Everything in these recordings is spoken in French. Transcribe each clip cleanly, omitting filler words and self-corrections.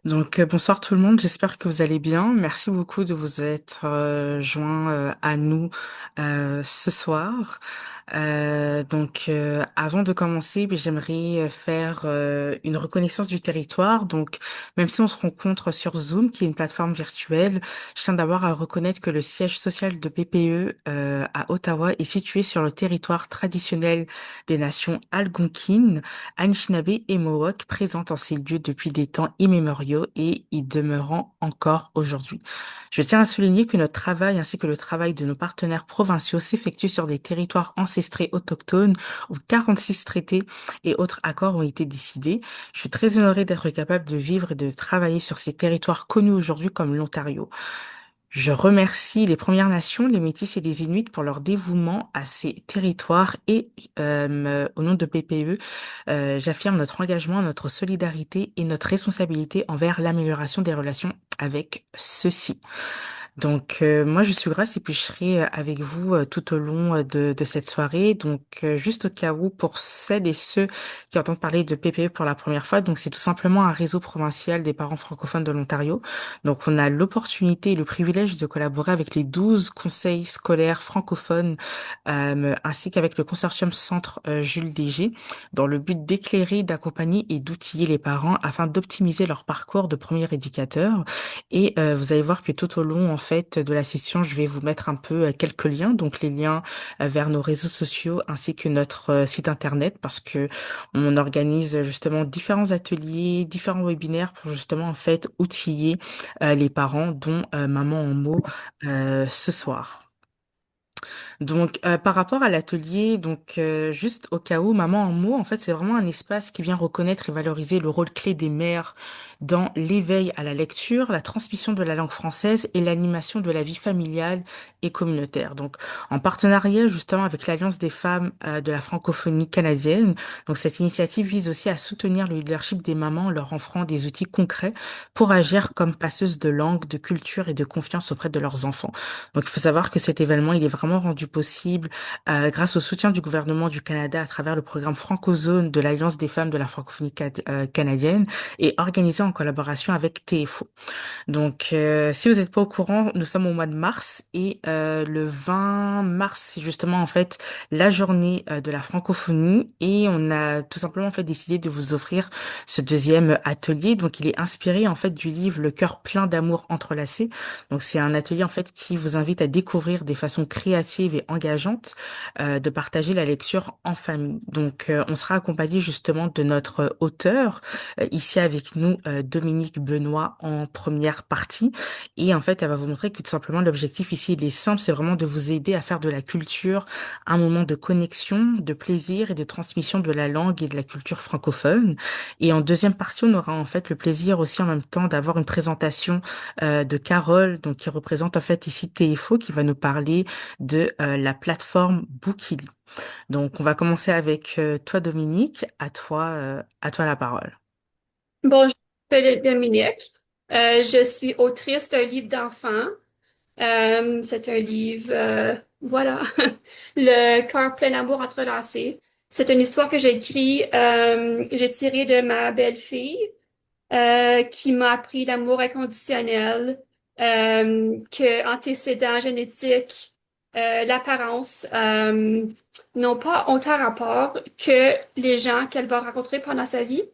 Bonsoir tout le monde, j'espère que vous allez bien. Merci beaucoup de vous être joints à nous ce soir. Avant de commencer, j'aimerais faire une reconnaissance du territoire. Donc, même si on se rencontre sur Zoom, qui est une plateforme virtuelle, je tiens d'abord à reconnaître que le siège social de BPE à Ottawa est situé sur le territoire traditionnel des nations algonquines, Anishinaabe et Mohawk, présentes en ces lieux depuis des temps immémoriaux et y demeurant encore aujourd'hui. Je tiens à souligner que notre travail ainsi que le travail de nos partenaires provinciaux s'effectue sur des territoires ancestrés autochtones où 46 traités et autres accords ont été décidés. Je suis très honorée d'être capable de vivre et de travailler sur ces territoires connus aujourd'hui comme l'Ontario. Je remercie les Premières Nations, les Métis et les Inuits pour leur dévouement à ces territoires et au nom de PPE, j'affirme notre engagement, notre solidarité et notre responsabilité envers l'amélioration des relations avec ceux-ci. Moi, je suis Grace et puis je serai avec vous tout au long de cette soirée. Juste au cas où, pour celles et ceux qui entendent parler de PPE pour la première fois, donc c'est tout simplement un réseau provincial des parents francophones de l'Ontario. Donc, on a l'opportunité et le privilège de collaborer avec les 12 conseils scolaires francophones, ainsi qu'avec le consortium Centre Jules Léger, dans le but d'éclairer, d'accompagner et d'outiller les parents afin d'optimiser leur parcours de premier éducateur. Vous allez voir que tout au long, en fait, de la session, je vais vous mettre un peu quelques liens, donc les liens vers nos réseaux sociaux ainsi que notre site internet, parce que on organise justement différents ateliers, différents webinaires pour justement en fait outiller les parents, dont Maman en mots ce soir. Par rapport à l'atelier, juste au cas où, Maman en mots, en fait, c'est vraiment un espace qui vient reconnaître et valoriser le rôle clé des mères dans l'éveil à la lecture, la transmission de la langue française et l'animation de la vie familiale et communautaire. Donc, en partenariat justement avec l'Alliance des femmes de la francophonie canadienne, donc cette initiative vise aussi à soutenir le leadership des mamans en leur offrant des outils concrets pour agir comme passeuses de langue, de culture et de confiance auprès de leurs enfants. Donc, il faut savoir que cet événement, il est vraiment rendu possible grâce au soutien du gouvernement du Canada à travers le programme Francozone de l'Alliance des femmes de la francophonie canadienne et organisé en collaboration avec TFO. Si vous n'êtes pas au courant, nous sommes au mois de mars et le 20 mars, c'est justement en fait la journée de la francophonie et on a tout simplement en fait décidé de vous offrir ce deuxième atelier. Donc, il est inspiré en fait du livre Le cœur plein d'amour entrelacé. Donc, c'est un atelier en fait qui vous invite à découvrir des façons créatives et engageantes de partager la lecture en famille. On sera accompagné justement de notre auteur ici avec nous, Dominique Benoît en première partie. Et en fait, elle va vous montrer que tout simplement l'objectif ici, il est simple, c'est vraiment de vous aider à faire de la culture un moment de connexion, de plaisir et de transmission de la langue et de la culture francophone. Et en deuxième partie, on aura en fait le plaisir aussi en même temps d'avoir une présentation de Carole, donc qui représente en fait ici TFO, qui va nous parler de la plateforme Bookily. Donc, on va commencer avec toi, Dominique. À toi la parole. Bonjour, je m'appelle Dominique. Je suis autrice d'un livre d'enfants. C'est un livre, voilà, Le cœur plein d'amour entrelacé. C'est une histoire que j'ai tirée de ma belle-fille, qui m'a appris l'amour inconditionnel, que antécédents génétiques, l'apparence, n'ont pas autant rapport que les gens qu'elle va rencontrer pendant sa vie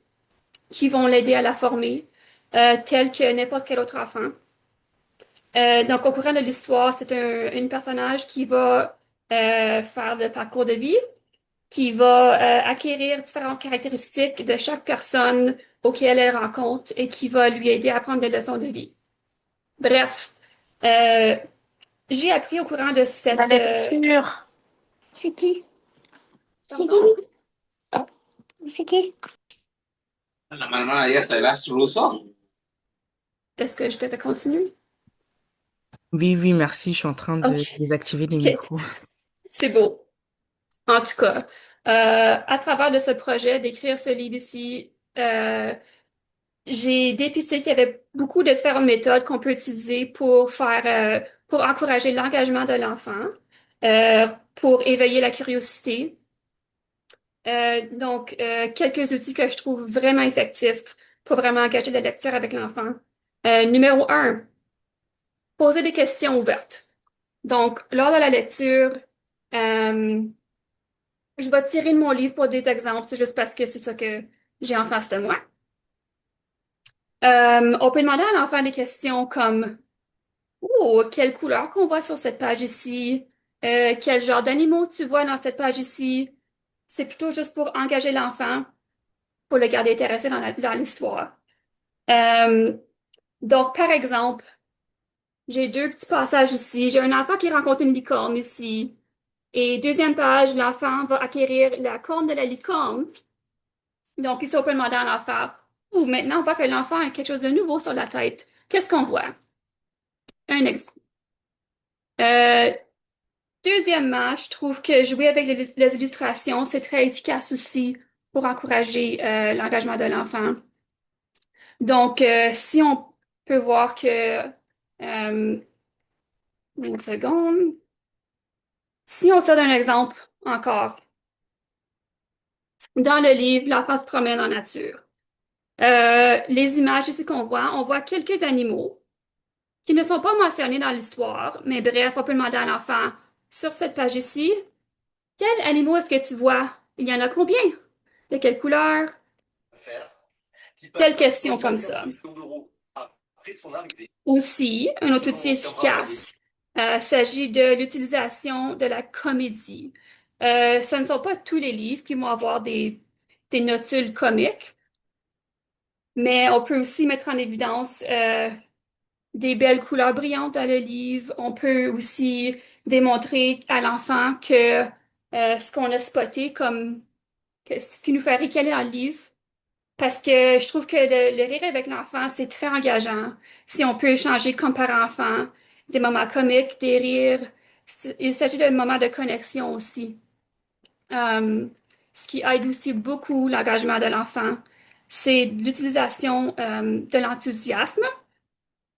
qui vont l'aider à la former, tel que n'importe quel autre enfant. Donc, au courant de l'histoire, c'est une personnage qui va faire le parcours de vie, qui va acquérir différentes caractéristiques de chaque personne auquel elle rencontre et qui va lui aider à apprendre des leçons de vie. Bref, euh, j'ai appris au courant de La cette... lecture. C'est qui? C'est pardon? qui? C'est qui? La hermana ya está ruso. Est-ce que je devais continuer? Oui, oui, merci. Je suis en train de Ok, désactiver les ok, micros. c'est beau. En tout cas, à travers de ce projet, d'écrire ce livre-ci, j'ai dépisté qu'il y avait beaucoup de différentes méthodes qu'on peut utiliser pour encourager l'engagement de l'enfant, pour éveiller la curiosité. Quelques outils que je trouve vraiment effectifs. pour vraiment engager la lecture avec l'enfant. Numéro un, poser des questions ouvertes. Donc, lors de la lecture, euh, je vais tirer de mon livre pour des exemples, c'est juste parce que c'est ça que j'ai en face de moi. On peut demander à l'enfant des questions comme, oh, quelle couleur qu'on voit sur cette page ici? Quel genre d'animaux tu vois dans cette page ici? C'est plutôt juste pour engager l'enfant, pour le garder intéressé dans l'histoire. Euh, donc, par exemple, j'ai deux petits passages ici. J'ai un enfant qui rencontre une licorne ici. Et deuxième page, l'enfant va acquérir la corne de la licorne. Donc, ici, on peut demander à l'enfant, ou maintenant, on voit que l'enfant a quelque chose de nouveau sur la tête. Qu'est-ce qu'on voit? Un exemple. Euh, Deuxièmement, je trouve que jouer avec les illustrations, c'est très efficace aussi pour encourager l'engagement de l'enfant. Donc, si on peut voir que, une seconde, si on se donne un exemple encore, dans le livre, l'enfant se promène en nature. Les images ici qu'on voit, on voit quelques animaux qui ne sont pas mentionnés dans l'histoire, mais bref, on peut demander à l'enfant, sur cette page ici, quels animaux est-ce que tu vois? Il y en a combien? De quelle couleur? Quelle question comme ça? Aussi, un autre outil efficace s'agit de l'utilisation de la comédie. Ce ne sont pas tous les livres qui vont avoir des notules comiques, mais on peut aussi mettre en évidence des belles couleurs brillantes dans le livre. On peut aussi démontrer à l'enfant que ce qu'on a spoté comme ce qui nous fait ricaner dans le livre. Parce que je trouve que le rire avec l'enfant, c'est très engageant. Si on peut échanger comme parents-enfants, des moments comiques, des rires, il s'agit d'un moment de connexion aussi. Euh, Ce qui aide aussi beaucoup l'engagement de l'enfant, c'est l'utilisation de l'enthousiasme.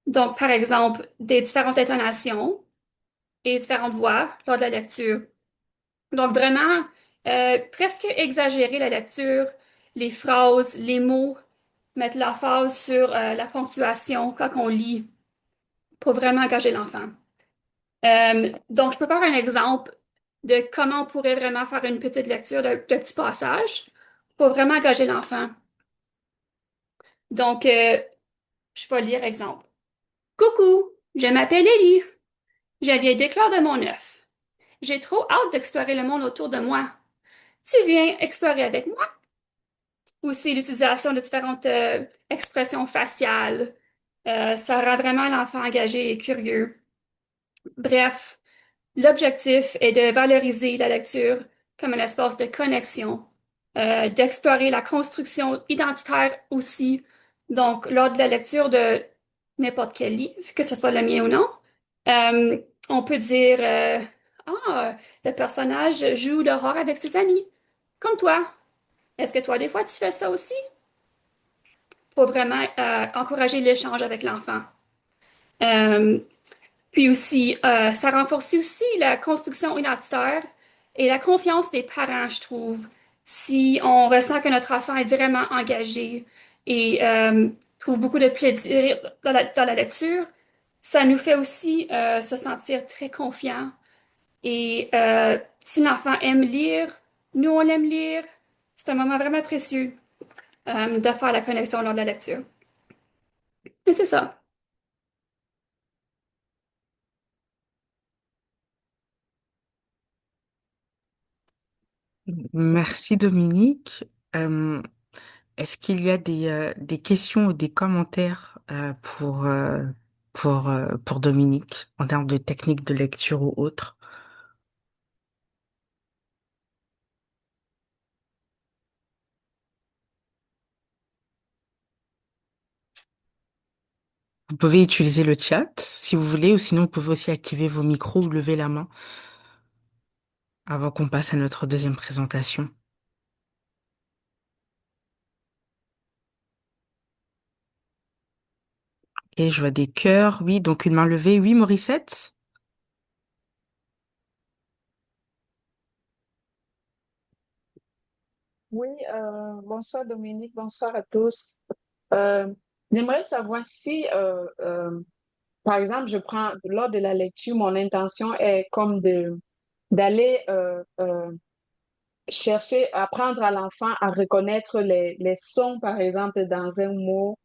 Donc, par exemple, des différentes intonations et différentes voix lors de la lecture. Donc, vraiment, presque exagérer la lecture, les phrases, les mots, mettre l'emphase sur la ponctuation quand on lit pour vraiment engager l'enfant. Donc, je peux faire un exemple de comment on pourrait vraiment faire une petite lecture de petit passage pour vraiment engager l'enfant. Donc, je vais lire exemple. Coucou, je m'appelle Ellie. Je viens d'éclore de mon œuf. J'ai trop hâte d'explorer le monde autour de moi. Tu viens explorer avec moi? Aussi l'utilisation de différentes expressions faciales. Ça rend vraiment l'enfant engagé et curieux. Bref, l'objectif est de valoriser la lecture comme un espace de connexion, d'explorer la construction identitaire aussi. Donc, lors de la lecture de n'importe quel livre, que ce soit le mien ou non, euh, on peut dire Ah, le personnage joue dehors avec ses amis, comme toi. Est-ce que toi, des fois, tu fais ça aussi? Pour vraiment encourager l'échange avec l'enfant. Euh, Puis aussi, ça renforce aussi la construction identitaire et la confiance des parents, je trouve. Si on ressent que notre enfant est vraiment engagé et trouve beaucoup de plaisir dans la lecture, ça nous fait aussi se sentir très confiant. Et si l'enfant aime lire, nous, on aime lire, c'est un moment vraiment précieux de faire la connexion lors de la lecture. Mais c'est ça. Merci Dominique. Euh, Est-ce qu'il y a des questions ou des commentaires pour Dominique en termes de technique de lecture ou autre? Vous pouvez utiliser le chat si vous voulez, ou sinon vous pouvez aussi activer vos micros ou lever la main avant qu'on passe à notre deuxième présentation. Et je vois des cœurs, oui, donc une main levée, oui, Morissette? Oui, bonsoir Dominique, bonsoir à tous. Euh, J'aimerais savoir si, par exemple, lors de la lecture, mon intention est comme d'aller chercher, apprendre à l'enfant à reconnaître les sons, par exemple, dans un mot,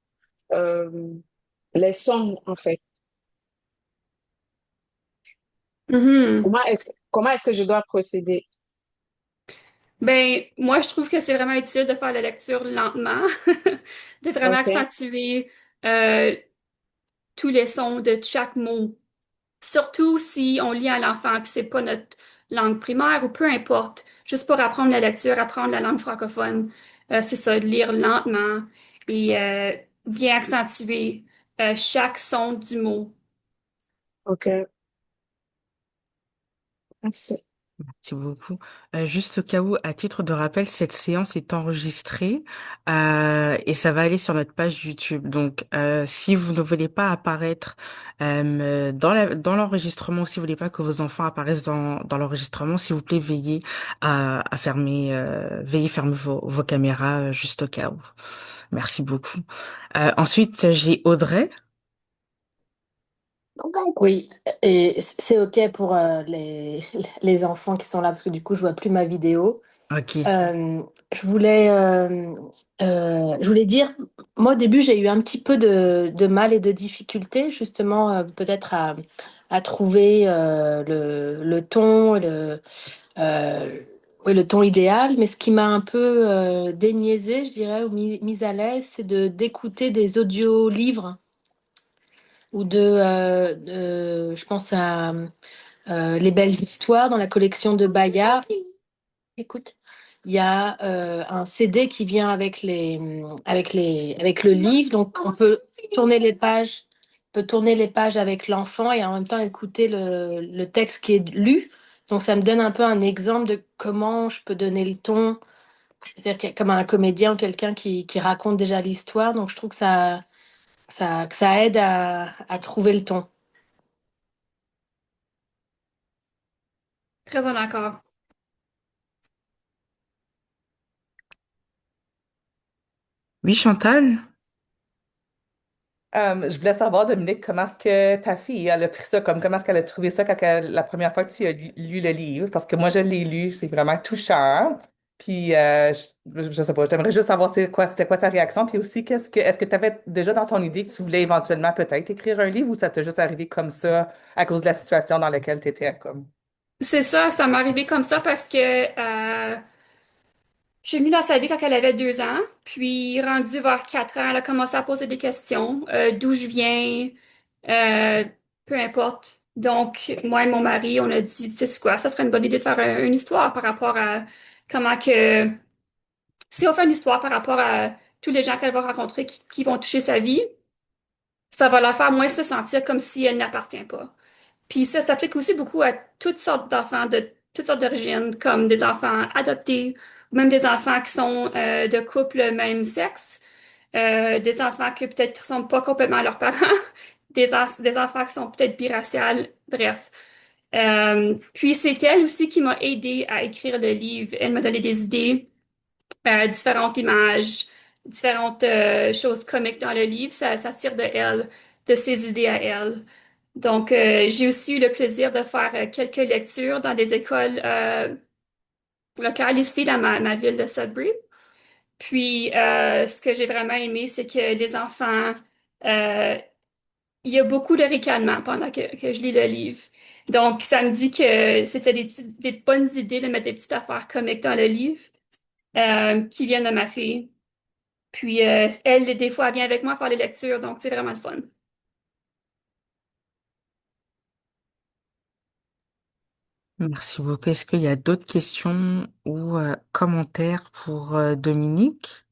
euh, les sons, en fait. Mhm. Comment est-ce que je dois procéder? Ben, moi, je trouve que c'est vraiment utile de faire la lecture lentement, de vraiment OK, accentuer euh, tous les sons de chaque mot. Surtout si on lit à l'enfant, puis c'est pas notre langue primaire ou peu importe, juste pour apprendre la lecture, apprendre la langue francophone. C'est ça, de lire lentement et bien accentuer chaque son du mot. OK. Merci. Merci beaucoup. Juste au cas où, à titre de rappel, cette séance est enregistrée et ça va aller sur notre page YouTube. Donc, si vous ne voulez pas apparaître dans l'enregistrement, si vous voulez pas que vos enfants apparaissent dans l'enregistrement, s'il vous plaît, veillez à fermer, veillez fermer vos caméras juste au cas où. Merci beaucoup. Ensuite, j'ai Audrey. Oui, et c'est OK pour les enfants qui sont là, parce que du coup, je vois plus ma vidéo. Ok. Euh, je voulais dire, moi au début, j'ai eu un petit peu de mal et de difficulté, justement, peut-être à trouver le ton, euh, oui, le ton idéal. Mais ce qui m'a un peu déniaisé, je dirais, ou mise à l'aise, c'est d'écouter des audiolivres ou je pense à Les Belles Histoires dans la collection de Bayard. Écoute, il y a un CD qui vient avec le livre, donc on peut tourner les pages, tourner les pages avec l'enfant et en même temps écouter le texte qui est lu. Donc ça me donne un peu un exemple de comment je peux donner le ton, c'est-à-dire comme un comédien ou quelqu'un qui raconte déjà l'histoire. Donc je trouve que ça aide à trouver le ton. Très en accord. Oui, Chantal. Je voulais savoir, Dominique, comment est-ce que ta fille, elle a pris ça, comme comment est-ce qu'elle a trouvé ça la première fois que tu as lu le livre? Parce que moi, je l'ai lu, c'est vraiment touchant. Puis, je sais pas, j'aimerais juste savoir c'était quoi sa réaction. Puis aussi, est-ce que tu avais déjà dans ton idée que tu voulais éventuellement peut-être écrire un livre ou ça t'est juste arrivé comme ça à cause de la situation dans laquelle tu étais, comme? C'est ça, ça m'est arrivé comme ça parce que je suis venue dans sa vie quand elle avait 2 ans, puis rendue vers 4 ans, elle a commencé à poser des questions, d'où je viens, euh, peu importe. Donc, moi et mon mari, on a dit, tu sais c'est quoi, ça serait une bonne idée de faire une histoire par rapport à comment que, si on fait une histoire par rapport à tous les gens qu'elle va rencontrer qui vont toucher sa vie, ça va la faire moins se sentir comme si elle n'appartient pas. Puis ça s'applique aussi beaucoup à toutes sortes d'enfants de toutes sortes d'origines, comme des enfants adoptés, ou même des enfants qui sont de couples même sexe, des enfants qui peut-être sont pas complètement leurs parents, des enfants qui sont peut-être biraciales, bref. Puis c'est elle aussi qui m'a aidé à écrire le livre. Elle m'a donné des idées, différentes images, différentes choses comiques dans le livre. Ça tire de elle, de ses idées à elle. Donc, j'ai aussi eu le plaisir de faire quelques lectures dans des écoles locales ici dans ma ville de Sudbury. Puis, ce que j'ai vraiment aimé, c'est que les enfants, euh, il y a beaucoup de ricanements pendant que je lis le livre. Donc, ça me dit que c'était des bonnes idées de mettre des petites affaires comiques dans le livre qui viennent de ma fille. Puis, elle, des fois, elle vient avec moi faire les lectures, donc c'est vraiment le fun. Merci beaucoup. Est-ce qu'il y a d'autres questions ou commentaires pour Dominique?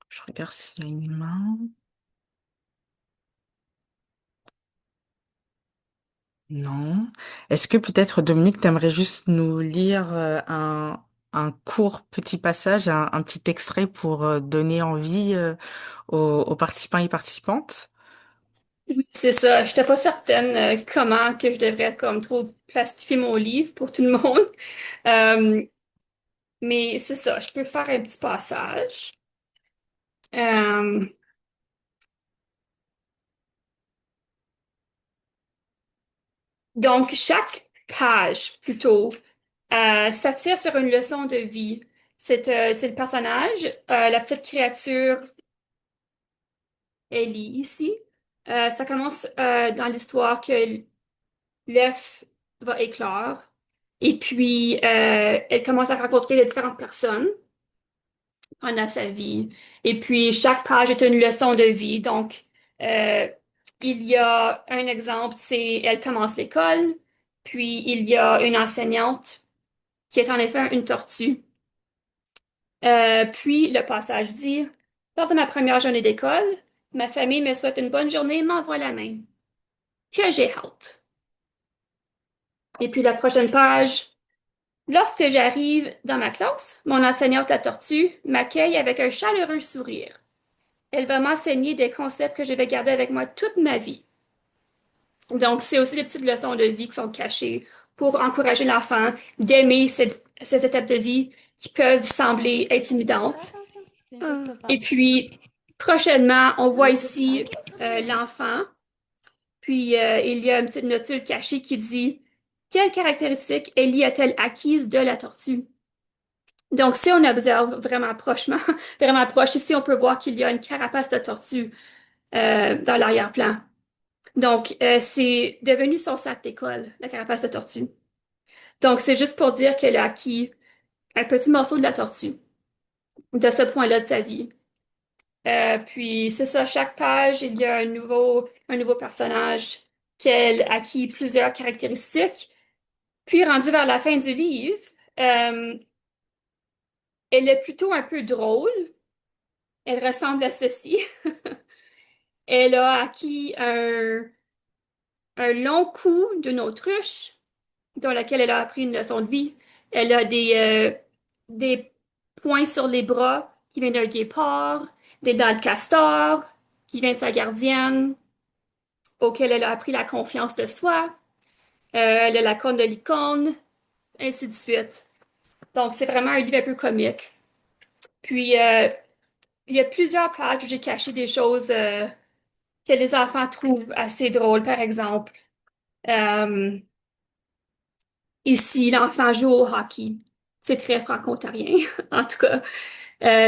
Je regarde s'il y a une main. Non. Est-ce que peut-être, Dominique, t'aimerais juste nous lire un court petit passage, un petit extrait pour donner envie aux participants et participantes? Oui, c'est ça. Je n'étais pas certaine comment que je devrais comme trop plastifier mon livre pour tout le monde. Euh, mais c'est ça, je peux faire un petit passage. Euh, donc, chaque page, plutôt, s'attire sur une leçon de vie. C'est le personnage, la petite créature Ellie ici. Ça commence dans l'histoire que l'œuf va éclore. Et puis, elle commence à rencontrer les différentes personnes pendant sa vie. Et puis, chaque page est une leçon de vie. Donc, euh, il y a un exemple, c'est elle commence l'école. Puis, il y a une enseignante qui est en effet une tortue. Puis, le passage dit, lors de ma première journée d'école, ma famille me souhaite une bonne journée et m'envoie la main. Que j'ai hâte. Et puis, la prochaine page. Lorsque j'arrive dans ma classe, mon enseignante la tortue m'accueille avec un chaleureux sourire. Elle va m'enseigner des concepts que je vais garder avec moi toute ma vie. Donc, c'est aussi des petites leçons de vie qui sont cachées pour encourager l'enfant d'aimer ces étapes de vie qui peuvent sembler intimidantes. Et puis, prochainement, on voit ici l'enfant. Puis, il y a une petite notule cachée qui dit quelles caractéristiques Ellie a-t-elle acquises de la tortue? Donc, si on observe vraiment prochement, vraiment proche, ici, on peut voir qu'il y a une carapace de tortue dans l'arrière-plan. Donc, c'est devenu son sac d'école, la carapace de tortue. Donc, c'est juste pour dire qu'elle a acquis un petit morceau de la tortue, de ce point-là de sa vie. Puis, c'est ça, chaque page, il y a un nouveau personnage qu'elle acquis plusieurs caractéristiques. Puis, rendu vers la fin du livre, euh, elle est plutôt un peu drôle. Elle ressemble à ceci. Elle a acquis un long cou d'une autruche dans laquelle elle a appris une leçon de vie. Elle a des points sur les bras qui viennent d'un guépard, des dents de castor qui viennent de sa gardienne, auquel elle a appris la confiance de soi. Elle a la corne de licorne, ainsi de suite. Donc, c'est vraiment un livre un peu comique. Puis, il y a plusieurs pages où j'ai caché des choses que les enfants trouvent assez drôles, par exemple. Euh, Ici, l'enfant joue au hockey. C'est très franco-ontarien, en tout cas.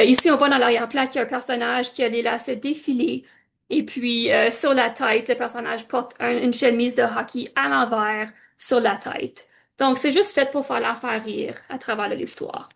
Ici, on voit dans l'arrière-plan qu'il y a un personnage qui a les lacets défilés. Et puis, sur la tête, le personnage porte une chemise de hockey à l'envers sur la tête. Donc, c'est juste fait pour faire l'enfant rire à travers l'histoire.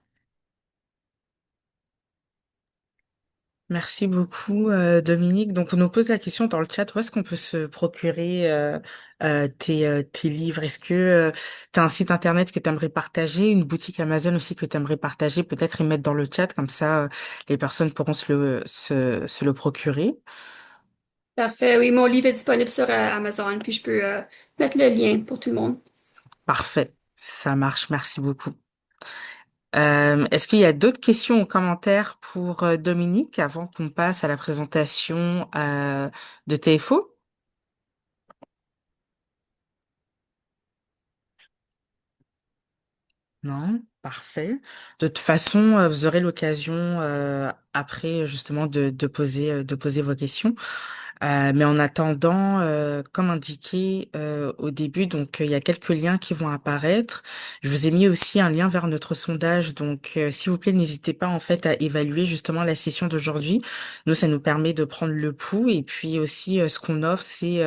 Merci beaucoup, Dominique. Donc, on nous pose la question dans le chat, où est-ce qu'on peut se procurer tes livres? Est-ce que tu as un site internet que tu aimerais partager, une boutique Amazon aussi que tu aimerais partager, peut-être y mettre dans le chat, comme ça les personnes pourront se le procurer. Parfait. Oui, mon livre est disponible sur Amazon, puis je peux mettre le lien pour tout le monde. Parfait, ça marche, merci beaucoup. Est-ce qu'il y a d'autres questions ou commentaires pour Dominique avant qu'on passe à la présentation de TFO? Non, parfait. De toute façon, vous aurez l'occasion après justement de poser vos questions. Mais en attendant, comme indiqué au début, donc il y a quelques liens qui vont apparaître. Je vous ai mis aussi un lien vers notre sondage, donc s'il vous plaît, n'hésitez pas en fait à évaluer justement la session d'aujourd'hui. Nous, ça nous permet de prendre le pouls et puis aussi ce qu'on offre, c'est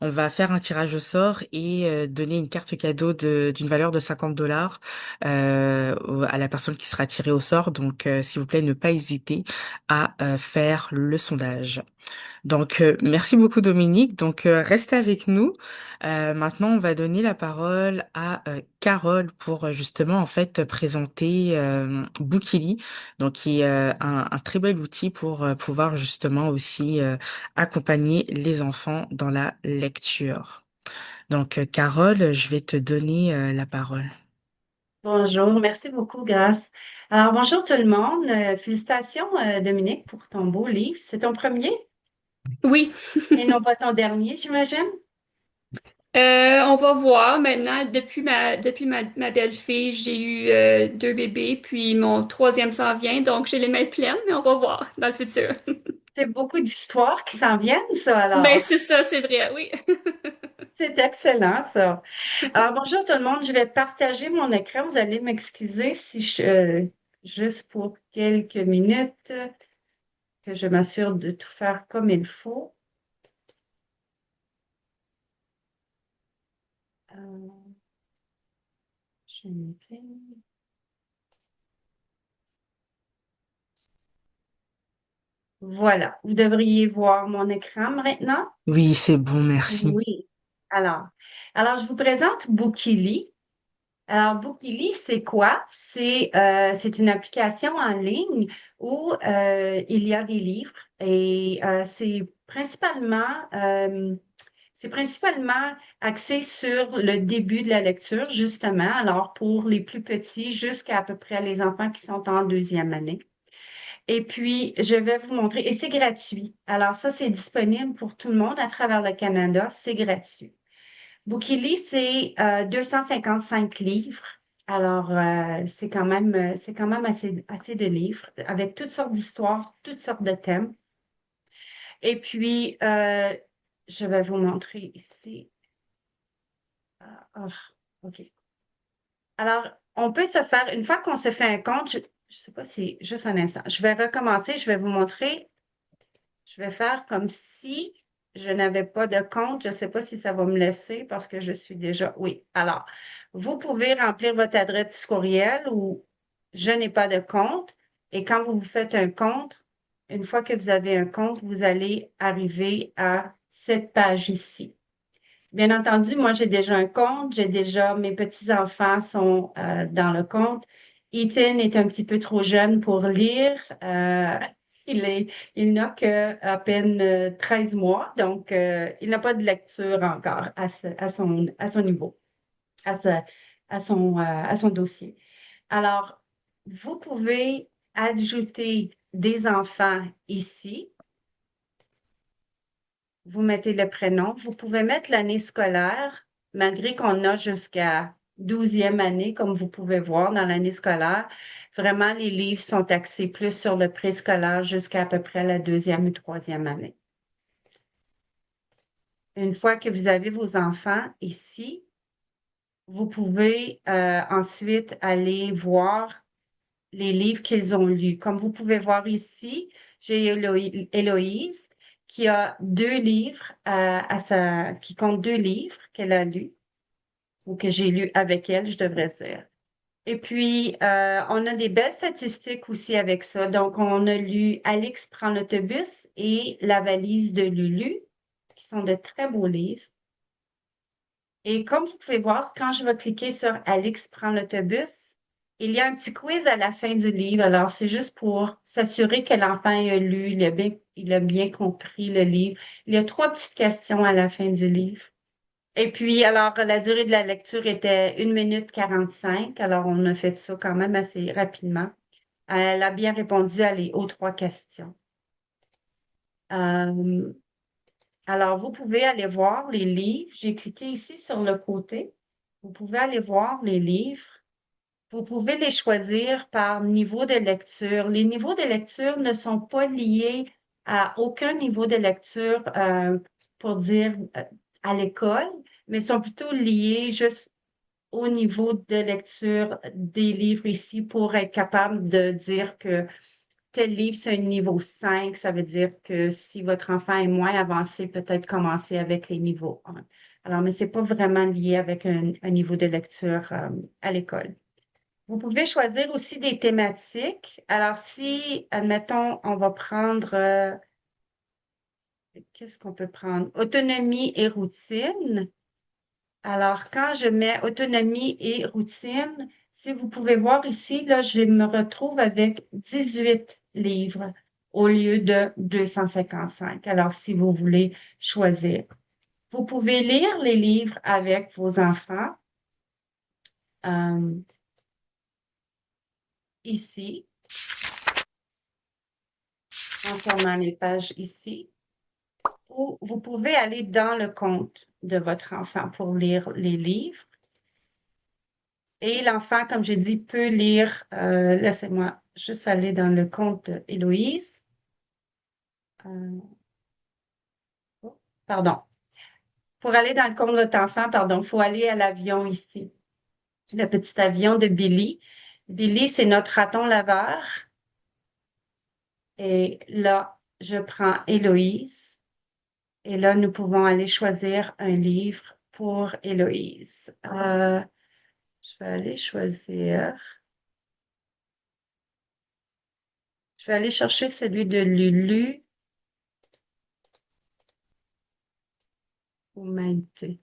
on va faire un tirage au sort et donner une carte cadeau d'une valeur de $50 à la personne qui sera tirée au sort. Donc, s'il vous plaît, ne pas hésiter à faire le sondage. Donc, merci beaucoup Dominique. Donc, reste avec nous. Maintenant, on va donner la parole à Carole pour justement en fait présenter Bookily, donc qui est un très bel outil pour pouvoir justement aussi accompagner les enfants dans la lecture. Donc, Carole, je vais te donner la parole. Bonjour, merci beaucoup, Grâce. Alors, bonjour tout le monde. Félicitations, Dominique, pour ton beau livre. C'est ton premier? Oui. Et non pas ton dernier, j'imagine? On va voir maintenant. Ma belle-fille, j'ai eu deux bébés, puis mon troisième s'en vient, donc j'ai les mains pleines, mais on va voir dans le futur. C'est beaucoup d'histoires qui s'en viennent, ça, Ben, alors. c'est ça, c'est vrai, oui. C'est excellent, ça. Alors, bonjour tout le monde. Je vais partager mon écran. Vous allez m'excuser si juste pour quelques minutes, que je m'assure de tout faire comme il faut. Euh, je vais noter. Voilà. Vous devriez voir mon écran maintenant. Oui, c'est bon, merci. Oui. Alors, je vous présente Bookily. Alors, Bookily, c'est quoi? C'est une application en ligne où il y a des livres et c'est principalement axé sur le début de la lecture, justement. Alors, pour les plus petits jusqu'à à peu près les enfants qui sont en deuxième année. Et puis, je vais vous montrer, et c'est gratuit. Alors, ça, c'est disponible pour tout le monde à travers le Canada. C'est gratuit. Bookily, c'est 255 livres. Alors, c'est quand même assez de livres avec toutes sortes d'histoires, toutes sortes de thèmes. Et puis, je vais vous montrer ici. Ah, OK. Alors, on peut se faire, une fois qu'on se fait un compte, je ne sais pas si, juste un instant, je vais recommencer, je vais vous montrer. Je vais faire comme si je n'avais pas de compte. Je ne sais pas si ça va me laisser parce que je suis déjà. Oui. Alors, vous pouvez remplir votre adresse courriel ou je n'ai pas de compte. Et quand vous vous faites un compte, une fois que vous avez un compte, vous allez arriver à cette page ici. Bien entendu, moi, j'ai déjà un compte. Mes petits-enfants sont dans le compte. Ethan est un petit peu trop jeune pour lire. Il est, il n'a qu'à peine 13 mois, donc il n'a pas de lecture encore à son niveau, à, ce- à son dossier. Alors, vous pouvez ajouter des enfants ici. Vous mettez le prénom. Vous pouvez mettre l'année scolaire, malgré qu'on a jusqu'à 12e année, comme vous pouvez voir dans l'année scolaire. Vraiment, les livres sont axés plus sur le préscolaire jusqu'à peu près la deuxième ou troisième année. Une fois que vous avez vos enfants ici, vous pouvez ensuite aller voir les livres qu'ils ont lus. Comme vous pouvez voir ici, j'ai Héloïse qui a deux livres qui compte deux livres qu'elle a lus ou que j'ai lus avec elle, je devrais dire. Et puis, on a des belles statistiques aussi avec ça. Donc, on a lu Alix prend l'autobus et La valise de Lulu, qui sont de très beaux livres. Et comme vous pouvez voir, quand je vais cliquer sur Alix prend l'autobus, il y a un petit quiz à la fin du livre. Alors, c'est juste pour s'assurer que l'enfant a lu, il a bien compris le livre. Il y a trois petites questions à la fin du livre. Et puis, alors, la durée de la lecture était 1 minute 45. Alors, on a fait ça quand même assez rapidement. Elle a bien répondu aux trois questions. Euh, alors, vous pouvez aller voir les livres. J'ai cliqué ici sur le côté. Vous pouvez aller voir les livres. Vous pouvez les choisir par niveau de lecture. Les niveaux de lecture ne sont pas liés à aucun niveau de lecture, pour dire à l'école, mais sont plutôt liés juste au niveau de lecture des livres ici pour être capable de dire que tel livre, c'est un niveau 5. Ça veut dire que si votre enfant est moins avancé, peut-être commencer avec les niveaux 1. Alors, mais c'est pas vraiment lié avec un niveau de lecture à l'école. Vous pouvez choisir aussi des thématiques. Alors, si, admettons, on va prendre, qu'est-ce qu'on peut prendre? Autonomie et routine. Alors, quand je mets autonomie et routine, si vous pouvez voir ici, là, je me retrouve avec 18 livres au lieu de 255. Alors, si vous voulez choisir, vous pouvez lire les livres avec vos enfants. euh, Ici, en fermant les pages ici. ou vous pouvez aller dans le compte de votre enfant pour lire les livres. Et l'enfant, comme j'ai dit, peut lire, laissez-moi juste aller dans le compte d'Héloïse. Oh, pardon. Pour aller dans le compte de votre enfant, pardon, il faut aller à l'avion ici. Le petit avion de Billy. Billy, c'est notre raton laveur. Et là, je prends Héloïse. Et là, nous pouvons aller choisir un livre pour Héloïse. Je vais aller choisir. Je vais aller chercher celui de Lulu ou Maïté.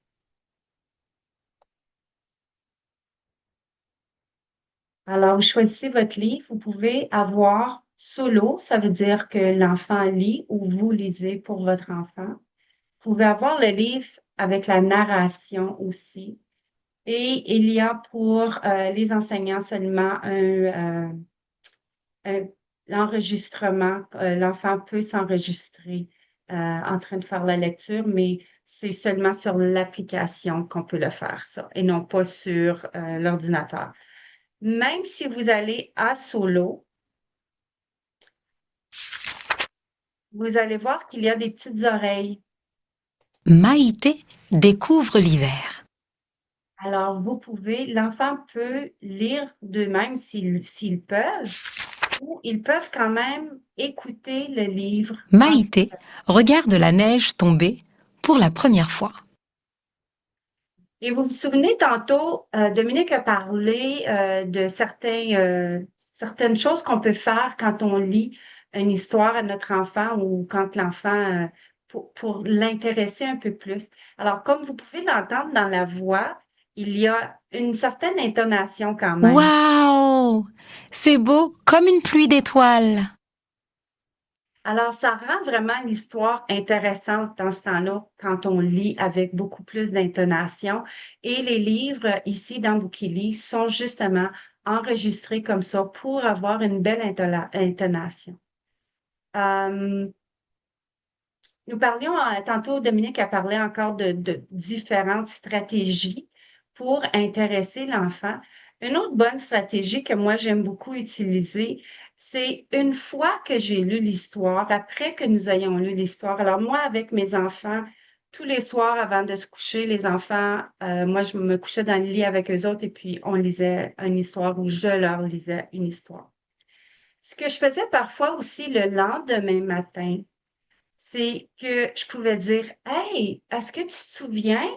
Alors, vous choisissez votre livre. Vous pouvez avoir solo, ça veut dire que l'enfant lit ou vous lisez pour votre enfant. Vous pouvez avoir le livre avec la narration aussi. Et il y a pour les enseignants seulement l'enregistrement. L'enfant peut s'enregistrer en train de faire la lecture, mais c'est seulement sur l'application qu'on peut le faire, ça, et non pas sur l'ordinateur. Même si vous allez à solo, vous allez voir qu'il y a des petites oreilles. Maïté découvre l'hiver. Alors, l'enfant peut lire d'eux-mêmes s'ils peuvent, ou ils peuvent quand même écouter le livre. Maïté regarde la neige tomber pour la première fois. Et vous vous souvenez tantôt, Dominique a parlé de certaines choses qu'on peut faire quand on lit une histoire à notre enfant ou quand l'enfant, pour l'intéresser un peu plus. Alors, comme vous pouvez l'entendre dans la voix, il y a une certaine intonation quand même. Waouh! C'est beau comme une pluie d'étoiles. Alors, ça rend vraiment l'histoire intéressante dans ce temps-là quand on lit avec beaucoup plus d'intonation. Et les livres ici dans Bookily sont justement enregistrés comme ça pour avoir une belle intonation. Nous parlions tantôt, Dominique a parlé encore de différentes stratégies pour intéresser l'enfant. Une autre bonne stratégie que moi j'aime beaucoup utiliser, c'est une fois que j'ai lu l'histoire, après que nous ayons lu l'histoire. Alors moi, avec mes enfants, tous les soirs avant de se coucher, les enfants, moi je me couchais dans le lit avec eux autres et puis on lisait une histoire ou je leur lisais une histoire. Ce que je faisais parfois aussi le lendemain matin, c'est que je pouvais dire, hey, est-ce que tu te souviens,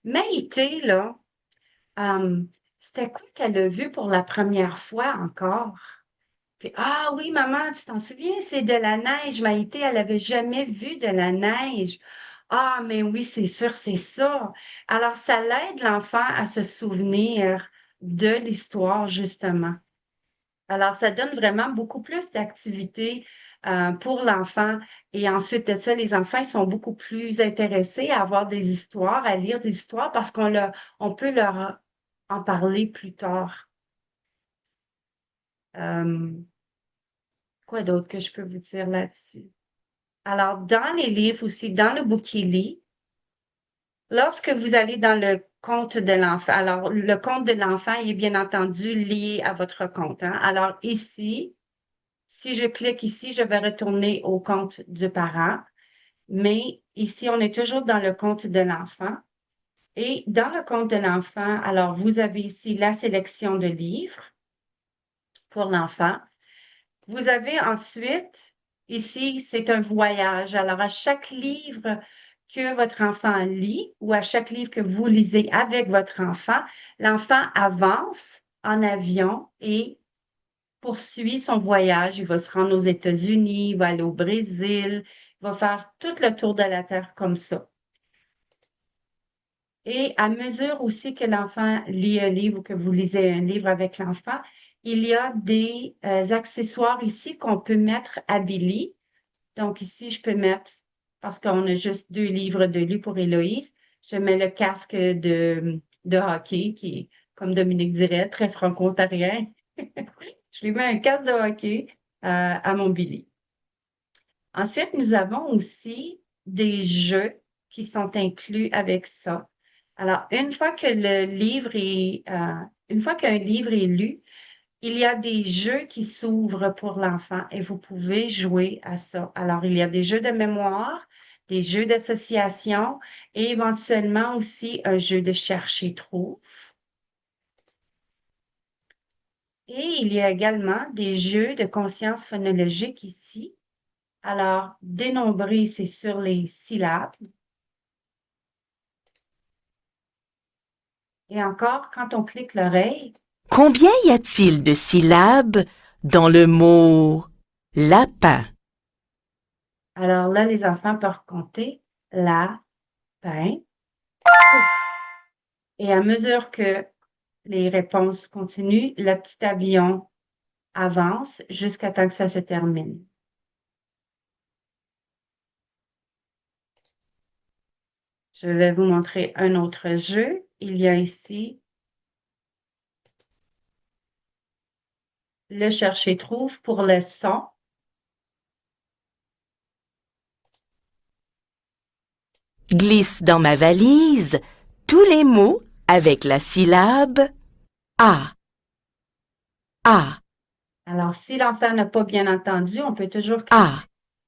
Maïté, là, c'était quoi qu'elle a vu pour la première fois encore? Puis, ah oui, maman, tu t'en souviens, c'est de la neige. Maïté, elle avait jamais vu de la neige. Ah, mais oui, c'est sûr, c'est ça. Alors, ça l'aide l'enfant à se souvenir de l'histoire, justement. Alors, ça donne vraiment beaucoup plus d'activités pour l'enfant. Et ensuite de ça, les enfants ils sont beaucoup plus intéressés à avoir des histoires, à lire des histoires parce on peut leur en parler plus tard. Euh, quoi d'autre que je peux vous dire là-dessus? Alors, dans les livres aussi, dans le Bookily, lorsque vous allez dans le compte de l'enfant, alors le compte de l'enfant est bien entendu lié à votre compte, hein? Alors ici, si je clique ici, je vais retourner au compte du parent. Mais ici, on est toujours dans le compte de l'enfant. Et dans le compte de l'enfant, alors vous avez ici la sélection de livres pour l'enfant. Vous avez ensuite, ici, c'est un voyage. Alors, à chaque livre que votre enfant lit ou à chaque livre que vous lisez avec votre enfant, l'enfant avance en avion et poursuit son voyage. Il va se rendre aux États-Unis, il va aller au Brésil, il va faire tout le tour de la Terre comme ça. Et à mesure aussi que l'enfant lit un livre ou que vous lisez un livre avec l'enfant, il y a des accessoires ici qu'on peut mettre à Billy. Donc ici, je peux mettre, parce qu'on a juste 2 livres de lui pour Héloïse, je mets le casque de hockey qui est, comme Dominique dirait, très franco-ontarien. Je lui mets un casque de hockey à mon Billy. Ensuite, nous avons aussi des jeux qui sont inclus avec ça. Alors, une fois qu'un livre est lu, il y a des jeux qui s'ouvrent pour l'enfant et vous pouvez jouer à ça. Alors, il y a des jeux de mémoire, des jeux d'association et éventuellement aussi un jeu de chercher-trouve. Et il y a également des jeux de conscience phonologique ici. Alors, dénombrer, c'est sur les syllabes. Et encore, quand on clique l'oreille, Combien y a-t-il de syllabes dans le mot lapin? alors là, les enfants peuvent compter la, pain. Et à mesure que les réponses continuent, le petit avion avance jusqu'à temps que ça se termine. Je vais vous montrer un autre jeu. Il y a ici le chercher-trouve pour le son. Glisse dans ma valise tous les mots avec la syllabe A. A. Alors, si l'enfant n'a pas bien entendu, on peut toujours cliquer A.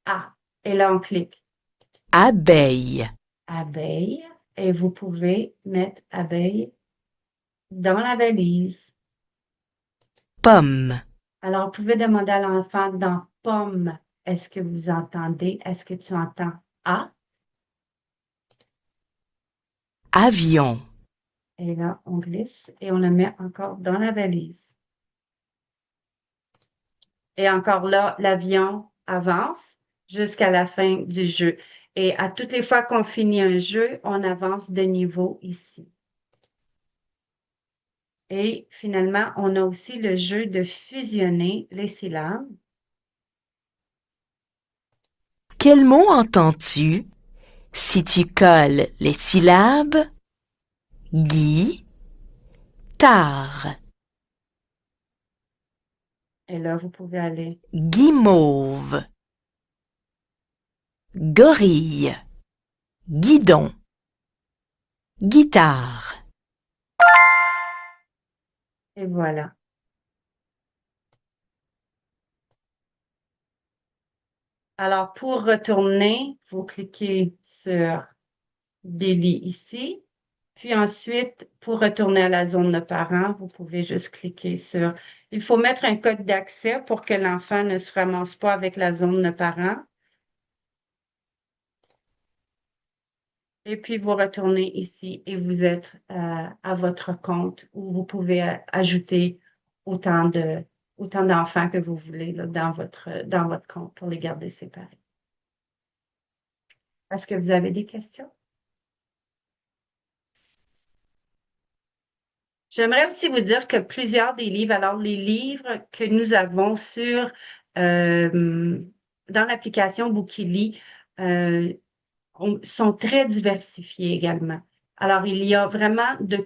A. Et là, on clique Abeille. abeille. Et vous pouvez mettre abeille dans la valise. Pomme. Alors, vous pouvez demander à l'enfant dans pomme, est-ce que vous entendez? Est-ce que tu entends A? Avion. Et là, on glisse et on le met encore dans la valise. Et encore là, l'avion avance jusqu'à la fin du jeu. Et à toutes les fois qu'on finit un jeu, on avance de niveau ici. Et finalement, on a aussi le jeu de fusionner les syllabes. Quel mot entends-tu si tu colles les syllabes guitare, Et là, vous pouvez aller. guimauve, gorille, guidon, guitare. Et voilà. Alors, pour retourner, vous cliquez sur Billy ici. Puis ensuite, pour retourner à la zone de parents, vous pouvez juste cliquer sur... Il faut mettre un code d'accès pour que l'enfant ne se ramasse pas avec la zone de parents. Et puis, vous retournez ici et vous êtes à votre compte où vous pouvez ajouter autant d'enfants que vous voulez là, dans votre compte pour les garder séparés. Est-ce que vous avez des questions? J'aimerais aussi vous dire que plusieurs des livres, alors les livres que nous avons dans l'application Bookily, sont très diversifiés également. Alors, il y a vraiment de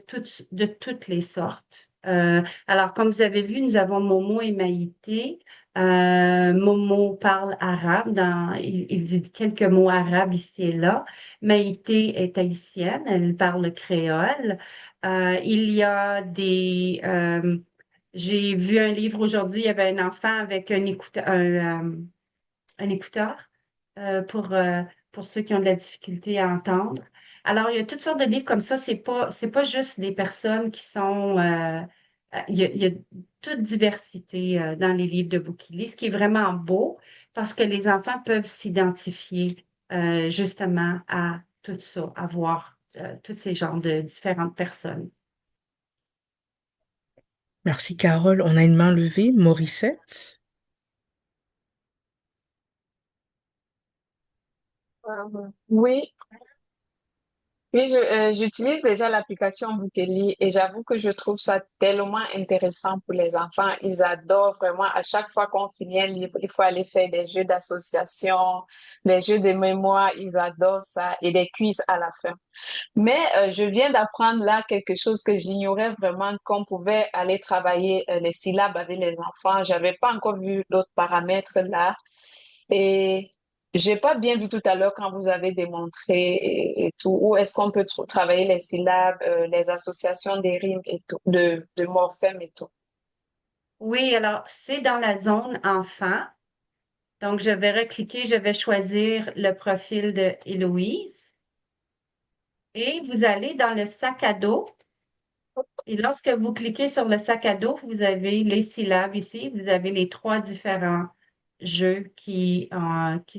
toutes les sortes. Alors, comme vous avez vu, nous avons Momo et Maïté. Momo parle arabe, il dit quelques mots arabes ici et là. Maïté est haïtienne, elle parle créole. Il y a j'ai vu un livre aujourd'hui, il y avait un enfant avec un écouteur pour ceux qui ont de la difficulté à entendre. Alors, il y a toutes sortes de livres comme ça. C'est pas juste des personnes qui sont... il y a toute diversité dans les livres de Bookily, ce qui est vraiment beau parce que les enfants peuvent s'identifier justement à tout ça, à voir tous ces genres de différentes personnes. Merci Carole. On a une main levée. Morissette. Oui, oui, j'utilise déjà l'application Bookely et j'avoue que je trouve ça tellement intéressant pour les enfants. Ils adorent vraiment. À chaque fois qu'on finit un livre, il faut aller faire des jeux d'association, des jeux de mémoire. Ils adorent ça et des quiz à la fin. Mais je viens d'apprendre là quelque chose que j'ignorais vraiment, qu'on pouvait aller travailler les syllabes avec les enfants. J'avais pas encore vu d'autres paramètres là. Et j'ai pas bien vu tout à l'heure quand vous avez démontré et tout. Où est-ce qu'on peut travailler les syllabes, les associations des rimes et tout, de morphèmes et tout. Oui, alors c'est dans la zone enfant. Donc, je vais recliquer, je vais choisir le profil de Héloïse et vous allez dans le sac à dos. Et lorsque vous cliquez sur le sac à dos, vous avez les syllabes ici. Vous avez les trois différents jeux qui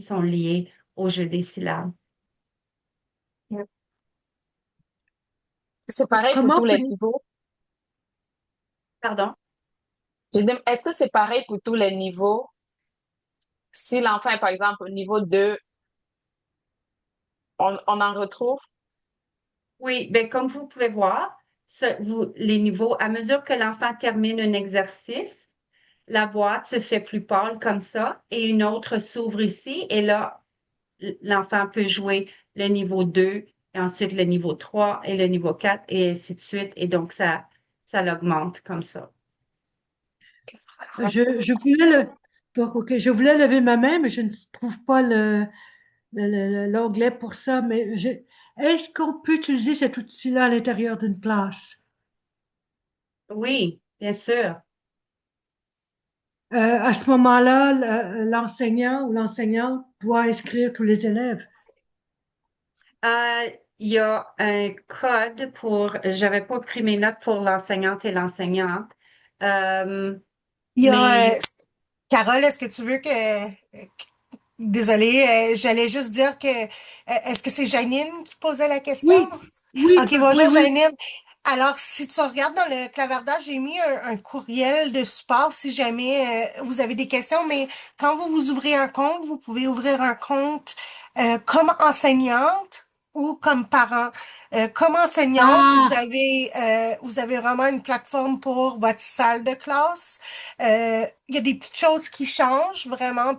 sont liés au jeu des syllabes. C'est pareil pour Comment tous les peut- niveaux. Pardon? Est-ce que c'est pareil pour tous les niveaux? Si l'enfant est par exemple au niveau 2, on en retrouve? Oui, bien, comme vous pouvez voir, les niveaux, à mesure que l'enfant termine un exercice, la boîte se fait plus pâle comme ça et une autre s'ouvre ici. Et là, l'enfant peut jouer le niveau 2 et ensuite le niveau 3 et le niveau 4 et ainsi de suite. Et donc, ça l'augmente comme ça. Ah, c'est- je voulais donc, ok, je voulais lever ma main, mais je ne trouve pas l'onglet pour ça. Mais est-ce qu'on peut utiliser cet outil-là à l'intérieur d'une classe? Oui, bien sûr. À ce moment-là, l'enseignant ou l'enseignante doit inscrire tous les élèves. Euh, il y a un code j'avais pas pris mes notes pour l'enseignante et l'enseignante, Euh, Il y a, mais Carole, est-ce que tu veux désolée, j'allais juste dire que, est-ce que c'est Janine qui posait la question? Oui, oui, Ok, oui, bonjour oui. Janine. Alors, si tu regardes dans le clavardage, j'ai mis un courriel de support si jamais vous avez des questions, mais quand vous ouvrez un compte, vous pouvez ouvrir un compte comme enseignante ou comme parent. Comme enseignante, Ah, vous avez vraiment une plateforme pour votre salle de classe. Il y a des petites choses qui changent vraiment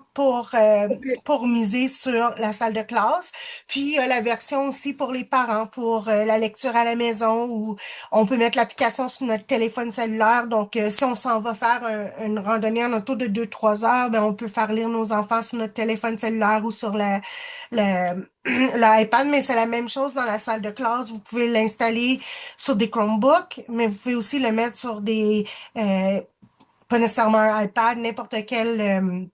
ok. pour miser sur la salle de classe. Puis la version aussi pour les parents, pour la lecture à la maison, où on peut mettre l'application sur notre téléphone cellulaire. Donc, si on s'en va faire une randonnée en auto de 2, 3 heures, ben, on peut faire lire nos enfants sur notre téléphone cellulaire ou sur l'iPad, mais c'est la même chose dans la salle de classe. Vous pouvez l'installer sur des Chromebooks, mais vous pouvez aussi le mettre sur euh, pas nécessairement un iPad, n'importe quel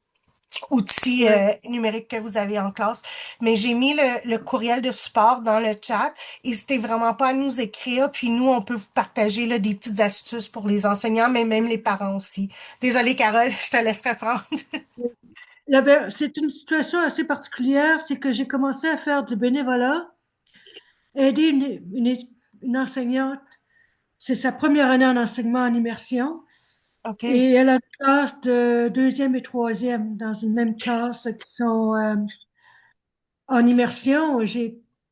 outil Ouais. numérique que vous avez en classe. Mais j'ai mis le courriel de support dans le chat. N'hésitez vraiment pas à nous écrire, puis nous, on peut vous partager là, des petites astuces pour les enseignants, mais même les parents aussi. Désolée, Carole, je te laisse reprendre. C'est une situation assez particulière, c'est que j'ai commencé à faire du bénévolat, aider une enseignante. C'est sa première année en enseignement en immersion. OK. Et elle a une classe de deuxième et troisième dans une même classe qui sont en immersion.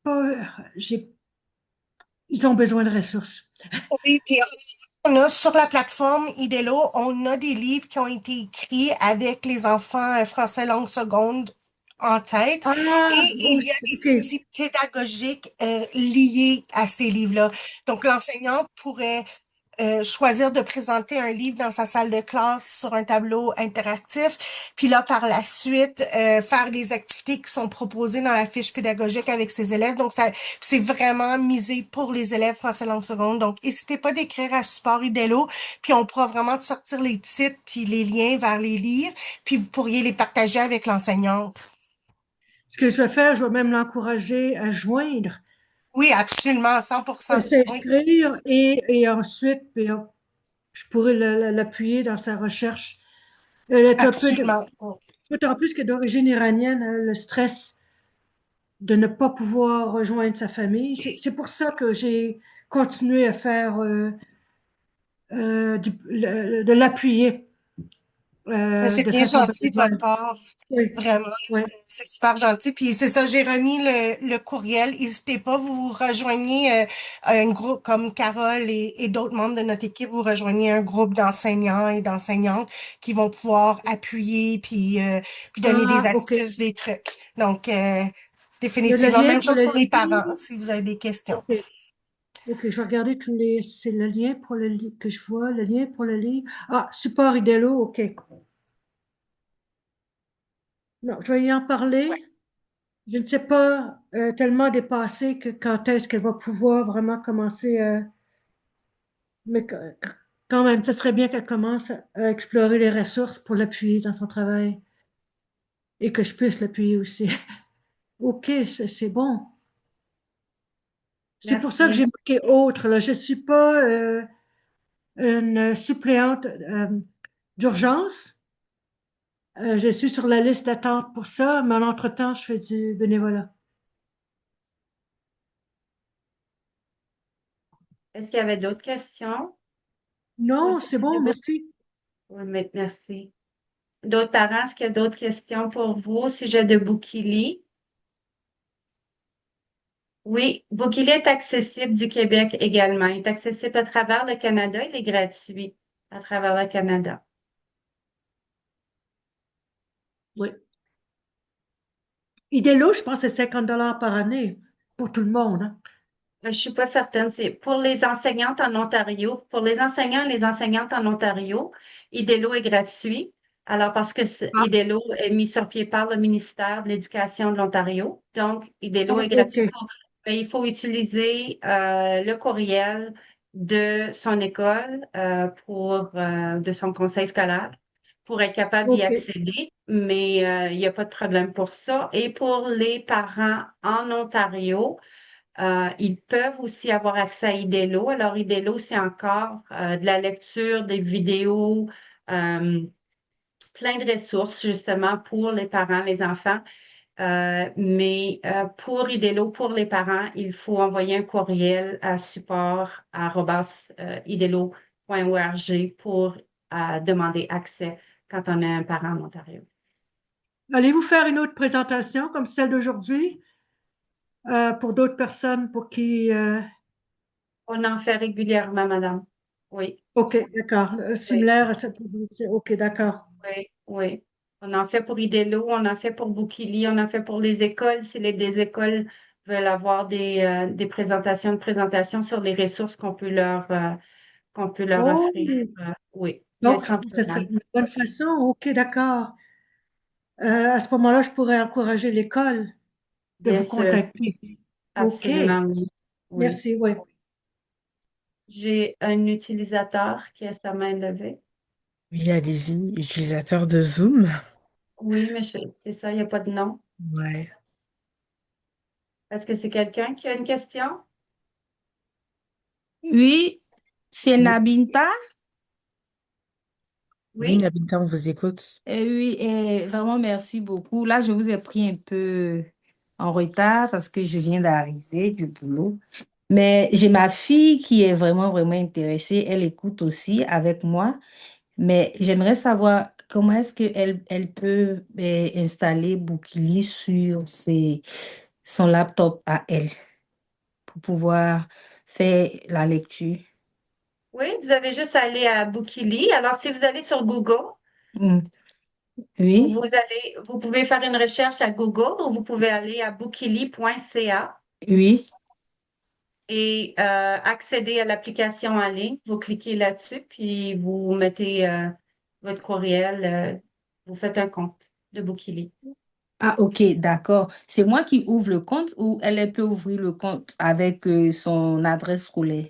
Pas, j'ai, ils ont besoin de ressources. Oui, puis on a sur la plateforme Idelo, on a des livres qui ont été écrits avec les enfants français langue seconde en tête et Ah, il y a des ok. outils pédagogiques liés à ces livres-là. Donc, l'enseignant pourrait choisir de présenter un livre dans sa salle de classe sur un tableau interactif, puis là, par la suite, faire des activités qui sont proposées dans la fiche pédagogique avec ses élèves. Donc, ça, c'est vraiment misé pour les élèves français langue seconde. Donc, n'hésitez pas d'écrire à Support Idelo, puis on pourra vraiment te sortir les titres puis les liens vers les livres, puis vous pourriez les partager avec l'enseignante. Ce que je vais faire, je vais même l'encourager à joindre, Oui, absolument, à 100%. Oui, s'inscrire et ensuite, puis, je pourrais l'appuyer dans sa recherche. Elle est un peu absolument. d'autant plus que d'origine iranienne, le stress de ne pas pouvoir rejoindre sa famille. C'est pour ça que j'ai continué à faire de l'appuyer Mais c'est de bien façon gentil de votre bénévole. part. Oui, Vraiment, oui. c'est super gentil. Puis c'est ça, j'ai remis le courriel. N'hésitez pas, vous vous rejoignez un groupe comme Carole et d'autres membres de notre équipe, vous rejoignez un groupe d'enseignants et d'enseignantes qui vont pouvoir appuyer puis donner des Ah, OK. astuces, des trucs. Donc, Il y a le définitivement, lien même pour chose le pour les parents, livre. si vous avez des questions. OK. OK, je vais regarder tous les. C'est le lien pour le livre que je vois, le lien pour le livre. Ah, support Idelo, OK. Non, je vais y en parler. je ne sais pas tellement dépassée que quand est-ce qu'elle va pouvoir vraiment commencer, mais quand même, ce serait bien qu'elle commence à explorer les ressources pour l'appuyer dans son travail et que je puisse l'appuyer aussi. OK, c'est bon. C'est pour ça que j'ai Merci. marqué autre, là. Je ne suis pas une suppléante d'urgence. Je suis sur la liste d'attente pour ça, mais en entre-temps, je fais du bénévolat. Est-ce qu'il y avait d'autres questions au Non, c'est sujet de bon, Book? merci. Oui, merci. D'autres parents, est-ce qu'il y a d'autres questions pour vous au sujet de Bookily? Oui, Bookily est accessible du Québec également. Il est accessible à travers le Canada. Il est gratuit à travers le Canada. Oui. Idélo, je pense que c'est 50 $ par année pour tout le monde, hein. Je suis pas certaine. C'est pour les enseignantes en Ontario. Pour les enseignants et les enseignantes en Ontario, Idelo est gratuit. Alors, parce que Ah, Idelo est mis sur pied par le ministère de l'Éducation de l'Ontario. Donc, Idelo est OK. gratuit mais il faut utiliser le courriel de son école de son conseil scolaire pour être capable d'y OK. accéder. Mais il n'y a pas de problème pour ça. Et pour les parents en Ontario, ils peuvent aussi avoir accès à Idelo. Alors, Idelo, c'est encore de la lecture, des vidéos, euh, plein de ressources justement pour les parents, les enfants. Mais pour Idelo, pour les parents, il faut envoyer un courriel à support@idelo.org pour demander accès quand on a un parent en Ontario. Allez-vous faire une autre présentation comme celle d'aujourd'hui pour d'autres personnes pour qui... On en fait régulièrement, madame. Oui, OK, d'accord. oui. Similaire à cette... OK, d'accord. Oui, oui. On en fait pour Idelo, on en fait pour Bookily, on en fait pour les écoles. Si des écoles veulent avoir des présentations sur les ressources qu'on peut leur Oh, offrir. Oui, il y a donc, sans ce serait problème. une bonne façon. OK, d'accord. À ce moment-là, je pourrais encourager l'école de Bien vous sûr, contacter. OK, absolument, oui. Oui. merci, oui. J'ai un utilisateur qui a sa main levée. Oui, allez-y, utilisateur de Zoom. Oui, mais c'est ça, il n'y a pas de nom. Ouais. Est-ce que c'est quelqu'un qui a une question? Oui, c'est Oui, Nabinta. oui, Oui? Nabinta, on vous écoute. Oui, vraiment merci beaucoup. Là, je vous ai pris un peu en retard parce que je viens d'arriver du boulot. Mais j'ai ma fille qui est vraiment intéressée. Elle écoute aussi avec moi. Mais j'aimerais savoir comment est-ce qu'elle peut installer Bookily sur son laptop à elle pour pouvoir faire la lecture. Oui, vous avez juste à aller à Bookily. Alors, si vous allez sur Google, Mm. Oui, vous pouvez faire une recherche à Google ou vous pouvez aller à bookily.ca oui. et accéder à l'application en ligne. Vous cliquez là-dessus, puis vous mettez votre courriel, vous faites un compte de Bookily. Ah, ok, d'accord. C'est moi qui ouvre le compte ou elle peut ouvrir le compte avec son adresse scolaire?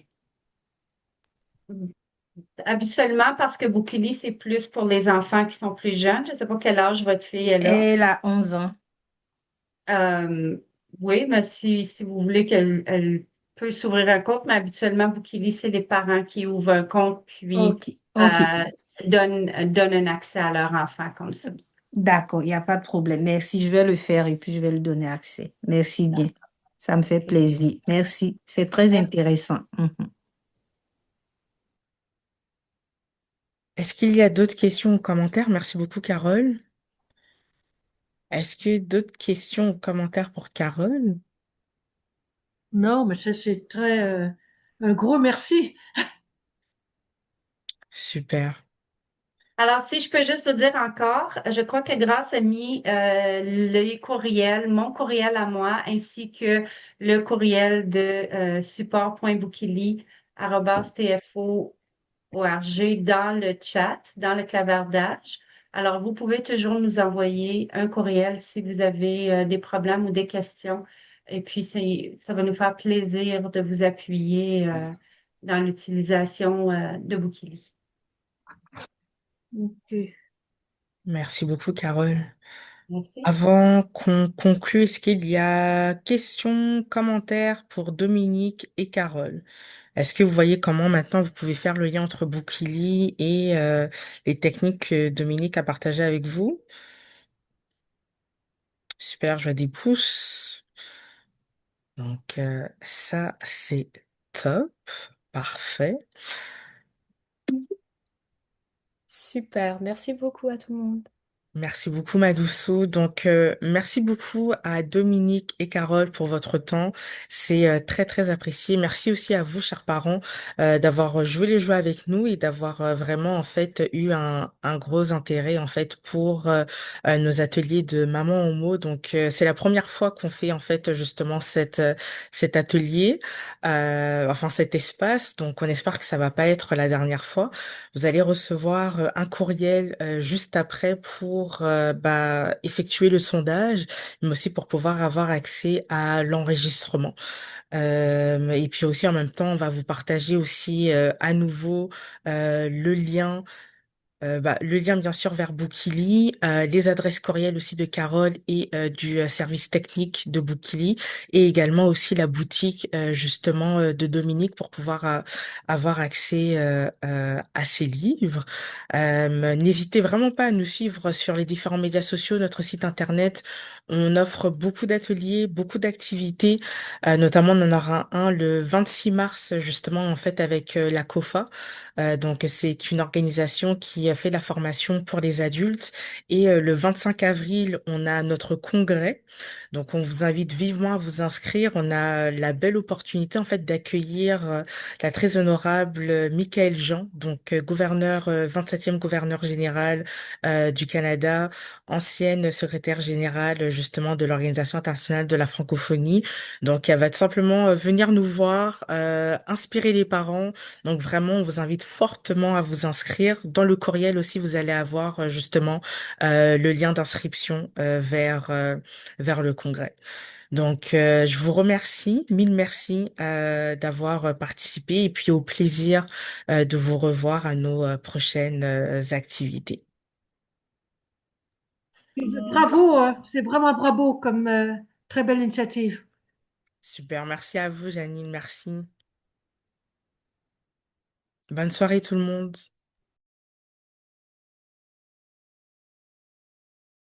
Habituellement, parce que Bookily, c'est plus pour les enfants qui sont plus jeunes. Je ne sais pas quel âge votre fille est là. Elle a 11 ans. Euh, oui, mais si vous voulez elle peut s'ouvrir un compte, mais habituellement, Bookily, c'est les parents qui ouvrent un compte puis Ok, ok. euh, donnent un accès à leur enfant comme ça. D'accord, il n'y a pas de problème. Merci, je vais le faire et puis je vais lui donner accès. Merci bien. Ça me fait OK. plaisir. Merci. C'est très intéressant. Mhm. Est-ce qu'il y a d'autres questions ou commentaires? Merci beaucoup, Carole. Est-ce que d'autres questions ou commentaires pour Carole? Non, mais c'est très... un gros merci. Super. Alors, si je peux juste vous dire encore, je crois que Grâce a mis les courriels, mon courriel à moi, ainsi que le courriel de support.bookily@tfo.org dans le chat, dans le clavardage. Alors, vous pouvez toujours nous envoyer un courriel si vous avez des problèmes ou des questions. Et puis, ça va nous faire plaisir de vous appuyer dans l'utilisation de Bookily. Ok. Merci beaucoup, Carole. Merci. Avant qu'on conclue, est-ce qu'il y a questions, commentaires pour Dominique et Carole? Est-ce que vous voyez comment maintenant vous pouvez faire le lien entre Bookily et les techniques que Dominique a partagées avec vous? Super, je vois des pouces. Donc ça, c'est top. Parfait. Super, merci beaucoup à tout le monde. Merci beaucoup, Madoussou. Donc, merci beaucoup à Dominique et Carole pour votre temps. C'est très, très apprécié. Merci aussi à vous, chers parents, d'avoir joué les jeux avec nous et d'avoir vraiment, en fait, eu un gros intérêt, en fait, pour nos ateliers de Maman en mots. Donc, c'est la première fois qu'on fait, en fait, justement, cet atelier, enfin, cet espace. Donc, on espère que ça va pas être la dernière fois. Vous allez recevoir un courriel juste après pour effectuer le sondage, mais aussi pour pouvoir avoir accès à l'enregistrement. Et puis aussi en même temps, on va vous partager aussi à nouveau le lien le lien bien sûr vers Bookily, les adresses courriel aussi de Carole et du service technique de Bookily, et également aussi la boutique justement de Dominique pour pouvoir avoir accès à ses livres. N'hésitez vraiment pas à nous suivre sur les différents médias sociaux, notre site internet. On offre beaucoup d'ateliers, beaucoup d'activités, notamment on en aura un le 26 mars justement en fait avec la COFA. Donc, c'est une organisation qui fait la formation pour les adultes. Et le 25 avril, on a notre congrès. Donc, on vous invite vivement à vous inscrire. On a la belle opportunité, en fait, d'accueillir la très honorable Michaël Jean, donc gouverneur, 27e gouverneur général du Canada, ancienne secrétaire générale, justement, de l'Organisation internationale de la francophonie. Donc, elle va tout simplement venir nous voir, inspirer les parents. Donc vraiment, on vous invite fortement à vous inscrire. Dans le courriel aussi, vous allez avoir justement le lien d'inscription vers le congrès. Donc je vous remercie, mille merci d'avoir participé et puis au plaisir de vous revoir à nos prochaines activités. Bravo, c'est vraiment bravo comme très belle initiative. Super, merci à vous, Janine, merci. Bonne soirée tout le monde.